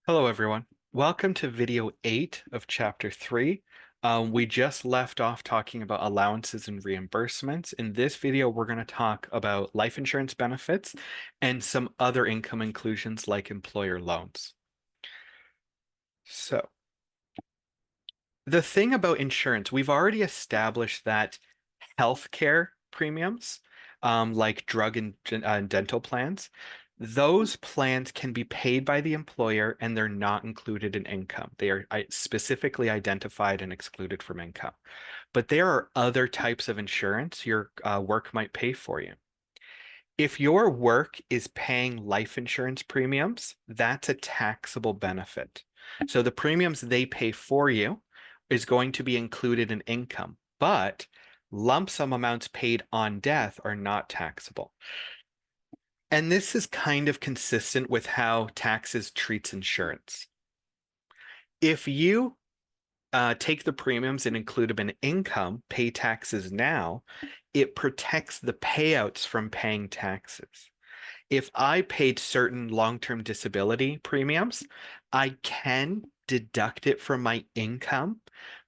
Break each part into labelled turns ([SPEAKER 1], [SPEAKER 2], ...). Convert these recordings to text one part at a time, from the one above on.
[SPEAKER 1] Hello, everyone. Welcome to video 8 of chapter 3. We just left off talking about allowances and reimbursements. In this video, we're going to talk about life insurance benefits and some other income inclusions like employer loans. So, the thing about insurance, we've already established that healthcare premiums, like drug and dental plans, those plans can be paid by the employer and they're not included in income. They are specifically identified and excluded from income. But there are other types of insurance your work might pay for you. If your work is paying life insurance premiums, that's a taxable benefit. So the premiums they pay for you is going to be included in income, but lump sum amounts paid on death are not taxable. And this is kind of consistent with how taxes treats insurance. If you take the premiums and include them in income, pay taxes now, it protects the payouts from paying taxes. If I paid certain long-term disability premiums, I can deduct it from my income.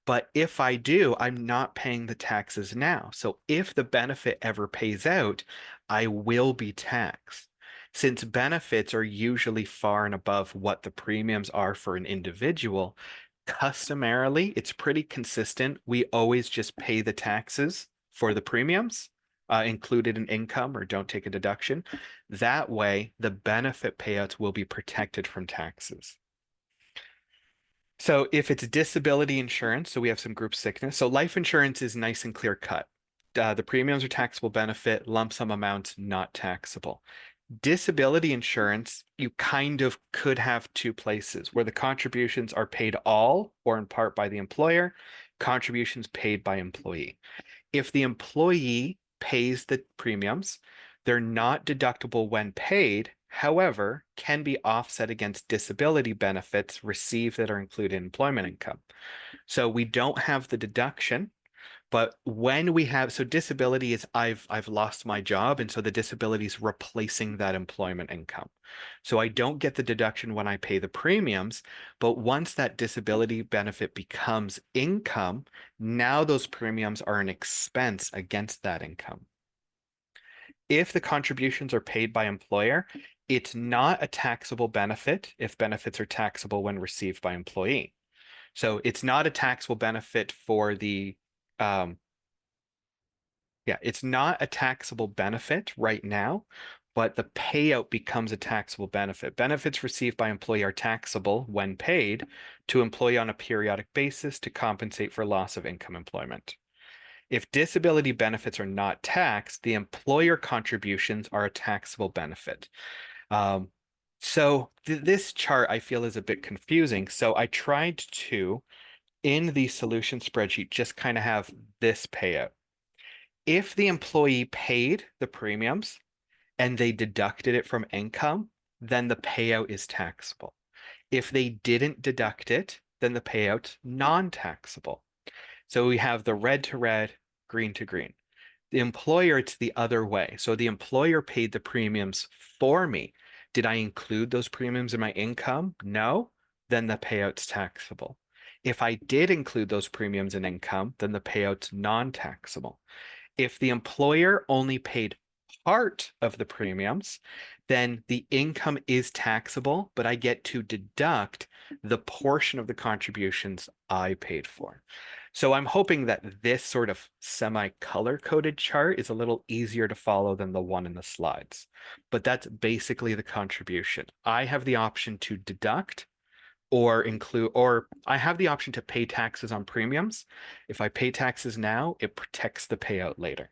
[SPEAKER 1] But if I do, I'm not paying the taxes now. So if the benefit ever pays out, I will be taxed. Since benefits are usually far and above what the premiums are for an individual, customarily, it's pretty consistent. We always just pay the taxes for the premiums included in income or don't take a deduction. That way, the benefit payouts will be protected from taxes. So if it's disability insurance, so we have some group sickness. So life insurance is nice and clear cut. The premiums are taxable benefit, lump sum amounts not taxable. Disability insurance, you kind of could have two places where the contributions are paid all or in part by the employer, contributions paid by employee. If the employee pays the premiums, they're not deductible when paid, however, can be offset against disability benefits received that are included in employment income. So we don't have the deduction, but when we have, so disability is I've lost my job, and so the disability is replacing that employment income. So I don't get the deduction when I pay the premiums, but once that disability benefit becomes income, now those premiums are an expense against that income. If the contributions are paid by employer, it's not a taxable benefit if benefits are taxable when received by employee. So it's not a taxable benefit for the um, yeah, it's not a taxable benefit right now, but the payout becomes a taxable benefit. Benefits received by employee are taxable when paid to employee on a periodic basis to compensate for loss of income employment. If disability benefits are not taxed, the employer contributions are a taxable benefit. Um, so this chart I feel is a bit confusing. So I tried to, in the solution spreadsheet, just kind of have this payout. If the employee paid the premiums and they deducted it from income, then the payout is taxable. If they didn't deduct it, then the payout's non-taxable. So we have the red to red, green to green. The employer, it's the other way. So the employer paid the premiums for me. Did I include those premiums in my income? No. Then the payout's taxable. If I did include those premiums in income, then the payout's non-taxable. If the employer only paid part of the premiums, then the income is taxable, but I get to deduct the portion of the contributions I paid for. So I'm hoping that this sort of semi-color coded chart is a little easier to follow than the one in the slides. But that's basically the contribution. I have the option to deduct or include, or I have the option to pay taxes on premiums. If I pay taxes now, it protects the payout later.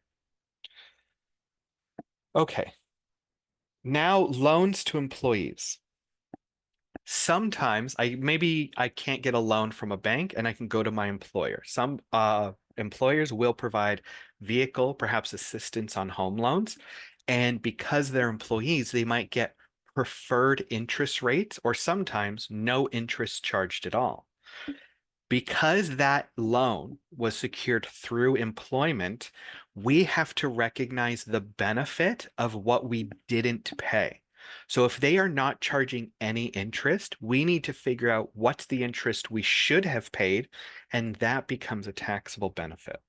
[SPEAKER 1] Okay, now loans to employees. Sometimes maybe I can't get a loan from a bank and I can go to my employer. Some employers will provide vehicle, perhaps assistance on home loans. And because they're employees, they might get preferred interest rates or sometimes no interest charged at all. Because that loan was secured through employment, we have to recognize the benefit of what we didn't pay. So if they are not charging any interest, we need to figure out what's the interest we should have paid, and that becomes a taxable benefit.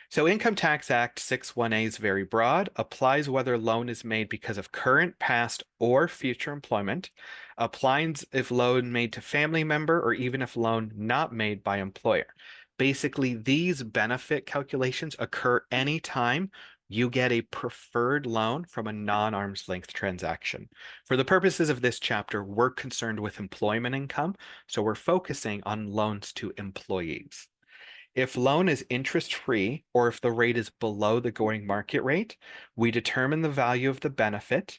[SPEAKER 1] So Income Tax Act 61A is very broad, applies whether loan is made because of current, past, or future employment, applies if loan made to family member or even if loan not made by employer. Basically, these benefit calculations occur anytime you get a preferred loan from a non-arm's length transaction. For the purposes of this chapter, we're concerned with employment income, so we're focusing on loans to employees. If loan is interest-free or if the rate is below the going market rate, we determine the value of the benefit.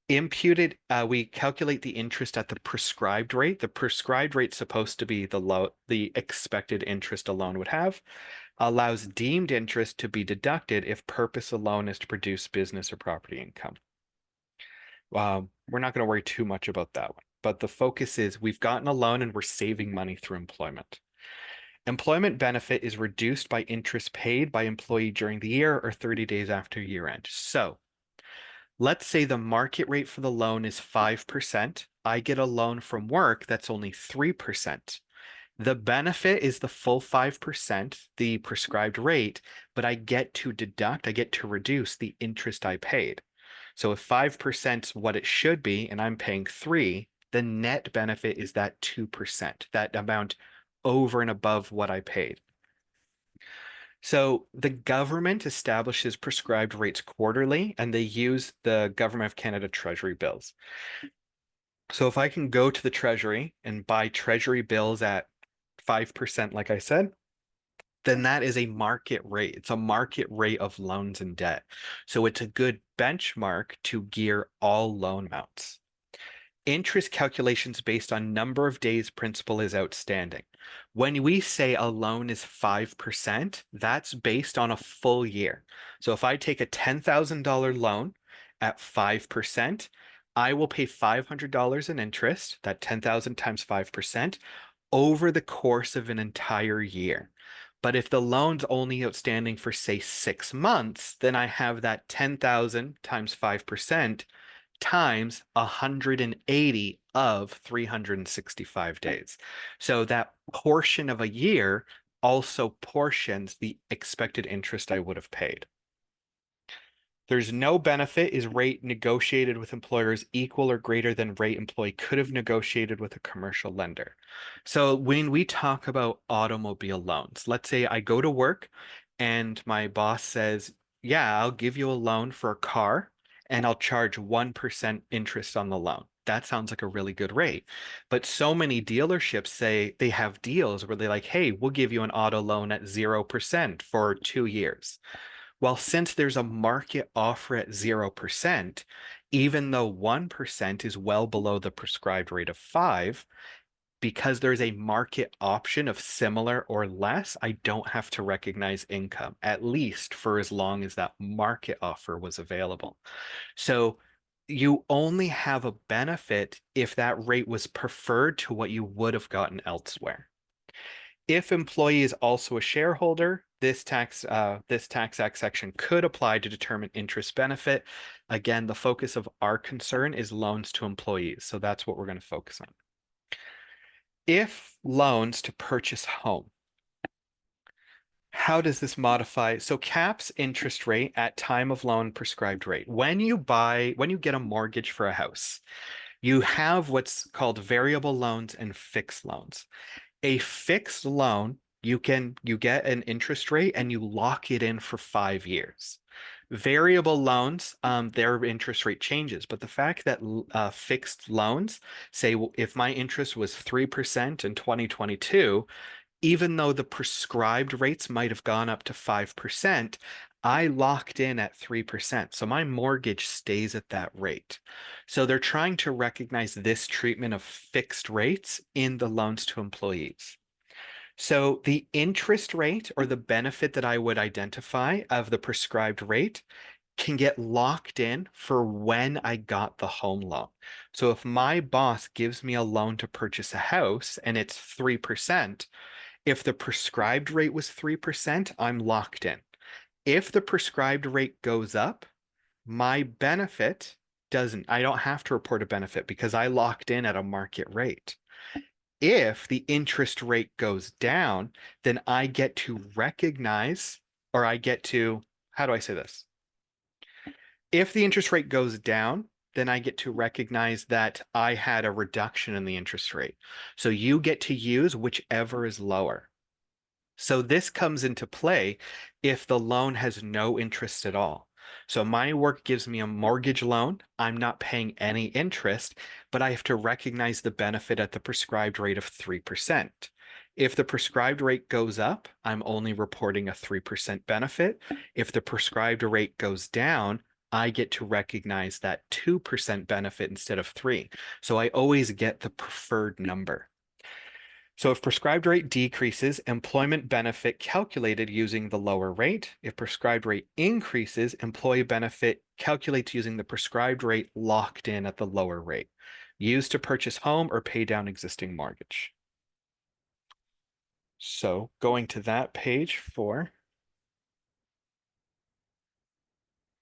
[SPEAKER 1] Imputed, we calculate the interest at the prescribed rate. The prescribed rate is supposed to be the expected interest a loan would have. Allows deemed interest to be deducted if purpose alone is to produce business or property income. We're not going to worry too much about that one, but the focus is we've gotten a loan and we're saving money through employment. Employment benefit is reduced by interest paid by employee during the year or 30 days after year end. So let's say the market rate for the loan is 5%. I get a loan from work that's only 3%. The benefit is the full 5%, the prescribed rate, but I get to reduce the interest I paid. So if 5% is what it should be, and I'm paying 3, the net benefit is that 2%, that amount over and above what I paid. So the government establishes prescribed rates quarterly, and they use the Government of Canada Treasury bills. So if I can go to the Treasury and buy Treasury bills at 5%, like I said, then that is a market rate. It's a market rate of loans and debt. So it's a good benchmark to gear all loan amounts. Interest calculations based on number of days principal is outstanding. When we say a loan is 5%, that's based on a full year. So if I take a $10,000 loan at 5%, I will pay $500 in interest, that 10,000 times 5%, over the course of an entire year. But if the loan's only outstanding for, say, 6 months, then I have that 10,000 times 5% times 180 of 365 days. So that portion of a year also portions the expected interest I would have paid. There's no benefit is rate negotiated with employers equal or greater than rate employee could have negotiated with a commercial lender. So when we talk about automobile loans, let's say I go to work and my boss says, yeah, I'll give you a loan for a car and I'll charge 1% interest on the loan. That sounds like a really good rate. But so many dealerships say they have deals where they're like, hey, we'll give you an auto loan at 0% for 2 years. Well, since there's a market offer at 0%, even though 1% is well below the prescribed rate of 5, because there's a market option of similar or less, I don't have to recognize income, at least for as long as that market offer was available. So you only have a benefit if that rate was preferred to what you would have gotten elsewhere. If employee is also a shareholder, this tax act section could apply to determine interest benefit. Again, the focus of our concern is loans to employees, so that's what we're going to focus on. If loans to purchase home, how does this modify? So caps interest rate at time of loan prescribed rate. When you get a mortgage for a house, you have what's called variable loans and fixed loans. A fixed loan, you get an interest rate and you lock it in for 5 years. Variable loans, their interest rate changes, but the fact that fixed loans, say if my interest was 3% in 2022, even though the prescribed rates might have gone up to 5%, I locked in at 3%. So my mortgage stays at that rate. So they're trying to recognize this treatment of fixed rates in the loans to employees. So the interest rate or the benefit that I would identify of the prescribed rate can get locked in for when I got the home loan. So if my boss gives me a loan to purchase a house and it's 3%, if the prescribed rate was 3%, I'm locked in. If the prescribed rate goes up, my benefit Doesn't. I don't have to report a benefit because I locked in at a market rate. If the interest rate goes down, then I get to recognize, or I get to, how do I say this? If the interest rate goes down, then I get to recognize that I had a reduction in the interest rate. So you get to use whichever is lower. So this comes into play if the loan has no interest at all. So my work gives me a mortgage loan. I'm not paying any interest, but I have to recognize the benefit at the prescribed rate of 3%. If the prescribed rate goes up, I'm only reporting a 3% benefit. If the prescribed rate goes down, I get to recognize that 2% benefit instead of 3. So I always get the preferred number. So if prescribed rate decreases, employment benefit calculated using the lower rate. If prescribed rate increases, employee benefit calculates using the prescribed rate locked in at the lower rate, used to purchase home or pay down existing mortgage. So going to that page for,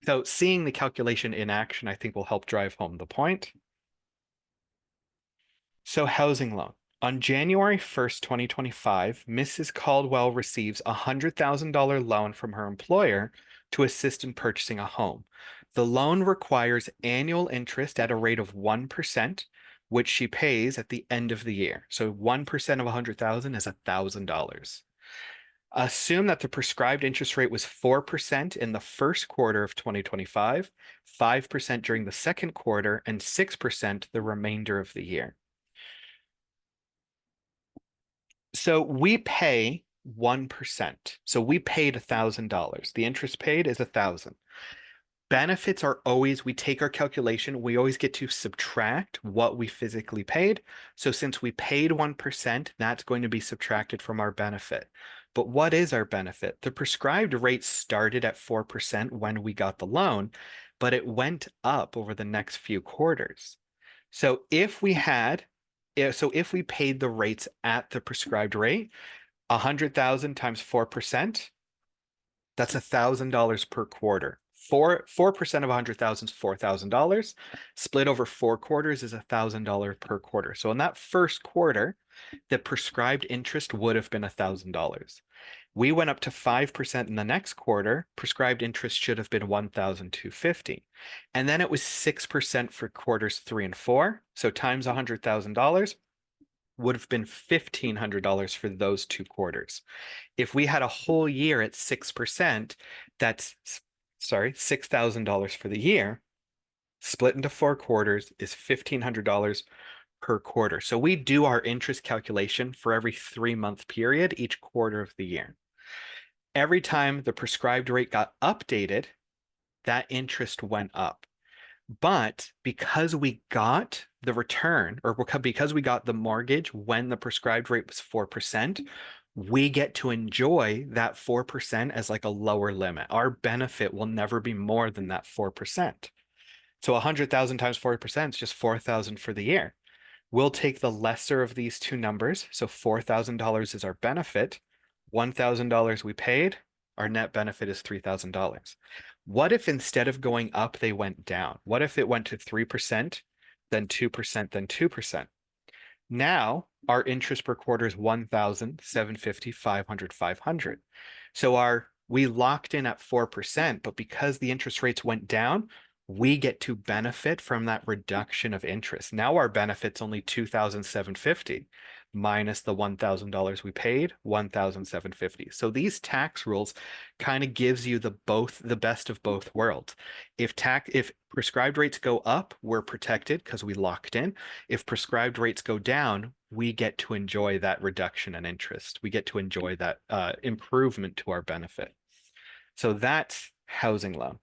[SPEAKER 1] so seeing the calculation in action, I think will help drive home the point. So housing loan. On January 1st, 2025, Mrs. Caldwell receives a $100,000 loan from her employer to assist in purchasing a home. The loan requires annual interest at a rate of 1%, which she pays at the end of the year. So 1% of 100,000 is $1,000. Assume that the prescribed interest rate was 4% in the first quarter of 2025, 5% during the second quarter, and 6% the remainder of the year. So we pay 1%. So we paid $1,000. The interest paid is 1,000. Benefits are always, we take our calculation, we always get to subtract what we physically paid. So since we paid 1%, that's going to be subtracted from our benefit. But what is our benefit? The prescribed rate started at 4% when we got the loan, but it went up over the next few quarters. So if we had so if we paid the rates at the prescribed rate, 100,000 times 4%, that's $1,000 per quarter. 4% of 100,000 is $4,000. Split over 4 quarters is $1,000 per quarter. So in that first quarter, the prescribed interest would have been $1,000. We went up to 5% in the next quarter. Prescribed interest should have been 1,250. And then it was 6% for quarters 3 and 4. So times $100,000 would have been $1,500 for those 2 quarters. If we had a whole year at 6%, that's, sorry, $6,000 for the year. Split into 4 quarters is $1,500 per quarter. So we do our interest calculation for every 3-month period, each quarter of the year. Every time the prescribed rate got updated, that interest went up. But because we got the return, or because we got the mortgage when the prescribed rate was 4%, we get to enjoy that 4% as like a lower limit. Our benefit will never be more than that 4%. So 100,000 times 4% is just 4,000 for the year. We'll take the lesser of these two numbers. So $4,000 is our benefit. $1,000 we paid. Our net benefit is $3,000. What if instead of going up, they went down? What if it went to 3%, then 2%, then 2%? Now our interest per quarter is 1,000, 750, 500, 500. So we locked in at 4%, but because the interest rates went down, we get to benefit from that reduction of interest. Now our benefit's only 2,750 minus the $1,000 we paid, 1,750. So these tax rules kind of gives you the best of both worlds. If prescribed rates go up, we're protected because we locked in. If prescribed rates go down, we get to enjoy that reduction in interest. We get to enjoy that improvement to our benefit. So that's housing loan.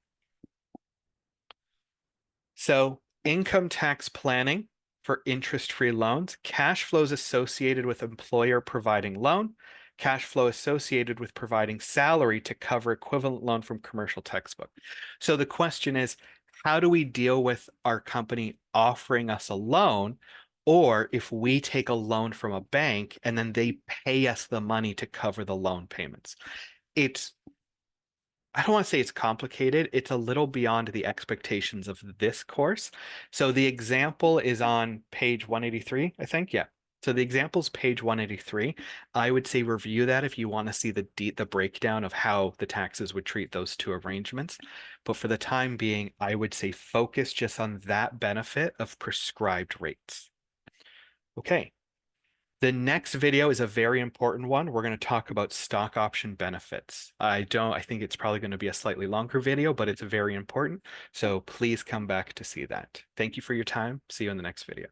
[SPEAKER 1] So income tax planning for interest-free loans, cash flows associated with employer providing loan, cash flow associated with providing salary to cover equivalent loan from commercial textbook. So the question is, how do we deal with our company offering us a loan, or if we take a loan from a bank and then they pay us the money to cover the loan payments? It's I don't want to say it's complicated. It's a little beyond the expectations of this course. So the example is on page 183, I think. Yeah. So the example's page 183. I would say review that if you want to see the breakdown of how the taxes would treat those two arrangements. But for the time being, I would say focus just on that benefit of prescribed rates. Okay. The next video is a very important one. We're going to talk about stock option benefits. I think it's probably going to be a slightly longer video, but it's very important. So please come back to see that. Thank you for your time. See you in the next video.